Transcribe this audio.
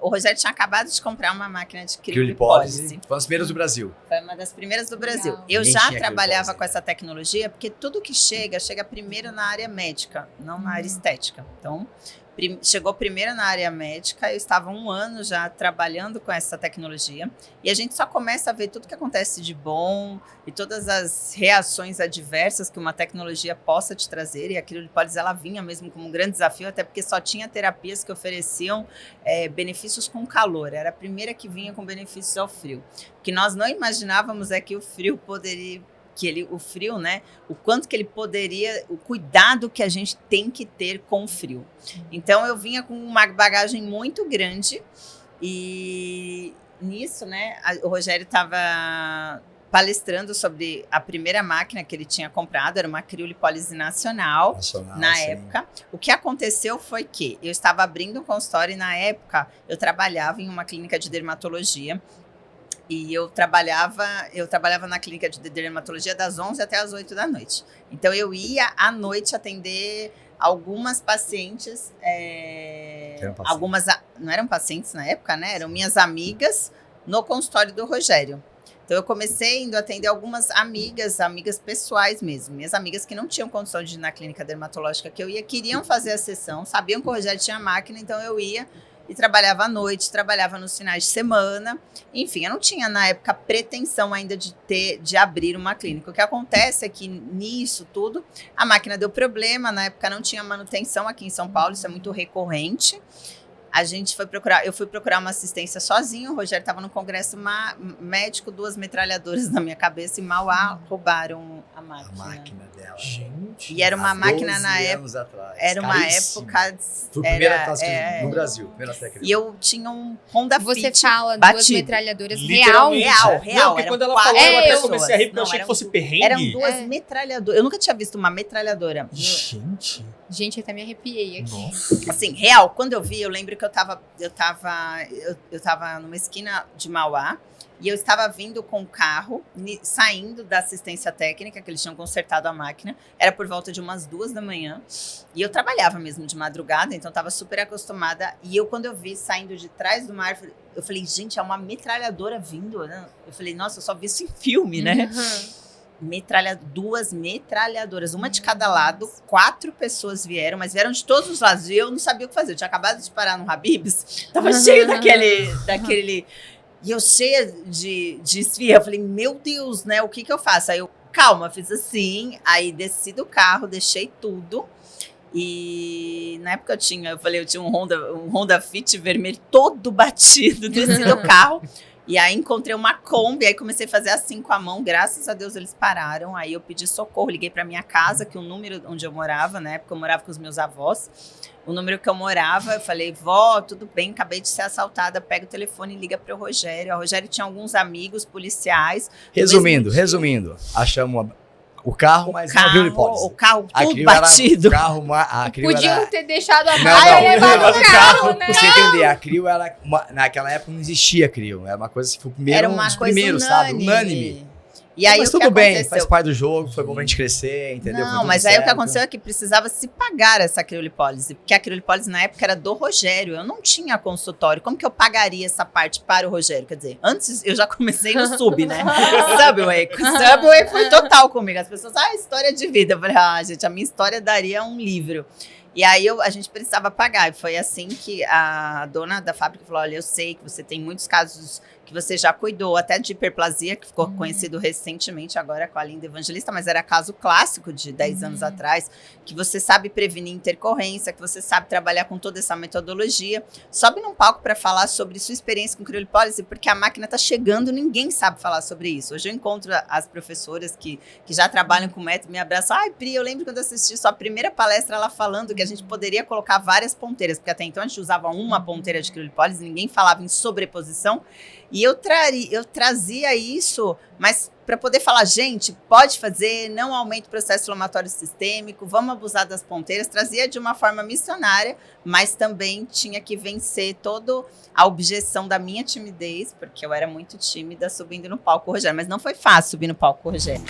O Rogério tinha acabado de comprar uma máquina de criolipólise. Foi as primeiras do Brasil. Foi uma das primeiras do Brasil. Legal. Eu Ninguém já tinha trabalhava criolipólise com essa tecnologia, porque tudo que chega primeiro na área médica, não na área estética. Então, chegou primeiro na área médica, eu estava 1 ano já trabalhando com essa tecnologia, e a gente só começa a ver tudo que acontece de bom e todas as reações adversas que uma tecnologia possa te trazer, e a criolipólise ela vinha mesmo como um grande desafio, até porque só tinha terapias que ofereciam benefícios com calor, era a primeira que vinha com benefícios ao frio. O que nós não imaginávamos é que o frio poderia... o frio, né? O quanto que ele poderia, o cuidado que a gente tem que ter com o frio. Então, eu vinha com uma bagagem muito grande e nisso, né? O Rogério estava palestrando sobre a primeira máquina que ele tinha comprado, era uma criolipólise nacional na época. O que aconteceu foi que eu estava abrindo um consultório e na época eu trabalhava em uma clínica de dermatologia. E eu trabalhava na clínica de dermatologia das 11 até as 8 da noite. Então, eu ia à noite atender algumas pacientes. Algumas não eram pacientes na época, né? Eram minhas amigas no consultório do Rogério. Então, eu comecei indo atender algumas amigas pessoais mesmo. Minhas amigas que não tinham condição de ir na clínica dermatológica que eu ia, queriam fazer a sessão, sabiam que o Rogério tinha máquina, então eu ia e trabalhava à noite, trabalhava nos finais de semana. Enfim, eu não tinha, na época, pretensão ainda de abrir uma clínica. O que acontece é que, nisso tudo, a máquina deu problema. Na época, não tinha manutenção aqui em São Paulo, isso é muito recorrente. Eu fui procurar uma assistência sozinho. O Rogério estava no congresso médico, 2 metralhadoras na minha cabeça, e mal roubaram a máquina. A máquina dela. Gente. E era uma máquina na anos época. atrás. Era uma época. Foi a primeira taça no Brasil. Primeira técnica. E eu tinha um Honda Você Fit fala 2 batido. metralhadoras real? Literalmente. Real. Não, porque quando ela falou, eu até comecei a rir, porque eu achei que fosse perrengue. Eram 2 metralhadoras. Eu nunca tinha visto uma metralhadora. Gente. Gente, eu até me arrepiei aqui. Nossa. Assim, real. Quando eu vi, eu lembro que eu tava numa esquina de Mauá, e eu estava vindo com o carro, saindo da assistência técnica, que eles tinham consertado a máquina. Era por volta de umas 2 da manhã. E eu trabalhava mesmo de madrugada, então estava super acostumada. E quando eu vi saindo de trás do mar, eu falei, gente, é uma metralhadora vindo, né? Eu falei, nossa, eu só vi isso em filme, né? 2 metralhadoras, uma de cada lado, 4 pessoas vieram, mas vieram de todos os lados, e eu não sabia o que fazer. Eu tinha acabado de parar no Habib's, tava cheio daquele... E eu cheia de esfirra, eu falei, meu Deus, né, o que eu faço? Aí eu, calma, fiz assim, aí desci do carro, deixei tudo, e na época eu tinha um Honda Fit vermelho todo batido, desci do carro. E aí encontrei uma Kombi, aí comecei a fazer assim com a mão, graças a Deus eles pararam. Aí eu pedi socorro, liguei para minha casa, que o número onde eu morava, na época eu morava com os meus avós, o número que eu morava, eu falei, vó, tudo bem, acabei de ser assaltada, pega o telefone e liga para o Rogério. O Rogério tinha alguns amigos policiais. Resumindo, achamos o carro, mas não viu hipótese. O carro tudo batido. Podiam ter deixado a Não, máquina e levado o o carro, né? Pra você entender, a Crio era... Naquela época não existia Crio. Era uma coisa que foi Era uma coisa primeiros, sabe? Unânime. E aí, mas tudo bem, faz parte do jogo, foi bom pra gente crescer, entendeu? Não, mas aí o que aconteceu é que precisava se pagar essa criolipólise, porque a criolipólise na época era do Rogério, eu não tinha consultório, como que eu pagaria essa parte para o Rogério? Quer dizer, antes eu já comecei no Sub, né? Subway foi total comigo, as pessoas, história de vida, eu falei, gente, a minha história daria um livro. E aí a gente precisava pagar, e foi assim que a dona da fábrica falou, olha, eu sei que você tem muitos casos que você já cuidou, até de hiperplasia, que ficou conhecido recentemente agora com a Linda Evangelista, mas era caso clássico de 10 anos atrás, que você sabe prevenir intercorrência, que você sabe trabalhar com toda essa metodologia. Sobe num palco para falar sobre sua experiência com criolipólise, porque a máquina está chegando, ninguém sabe falar sobre isso. Hoje eu encontro as professoras que já trabalham com método, me abraçam, Pri, eu lembro quando eu assisti sua primeira palestra, ela falando que a gente poderia colocar várias ponteiras, porque até então a gente usava uma ponteira de criolipólise, ninguém falava em sobreposição. E eu trazia isso, mas para poder falar, gente, pode fazer, não aumenta o processo inflamatório sistêmico, vamos abusar das ponteiras. Trazia de uma forma missionária, mas também tinha que vencer toda a objeção da minha timidez, porque eu era muito tímida subindo no palco com o Rogério. Mas não foi fácil subir no palco com o Rogério.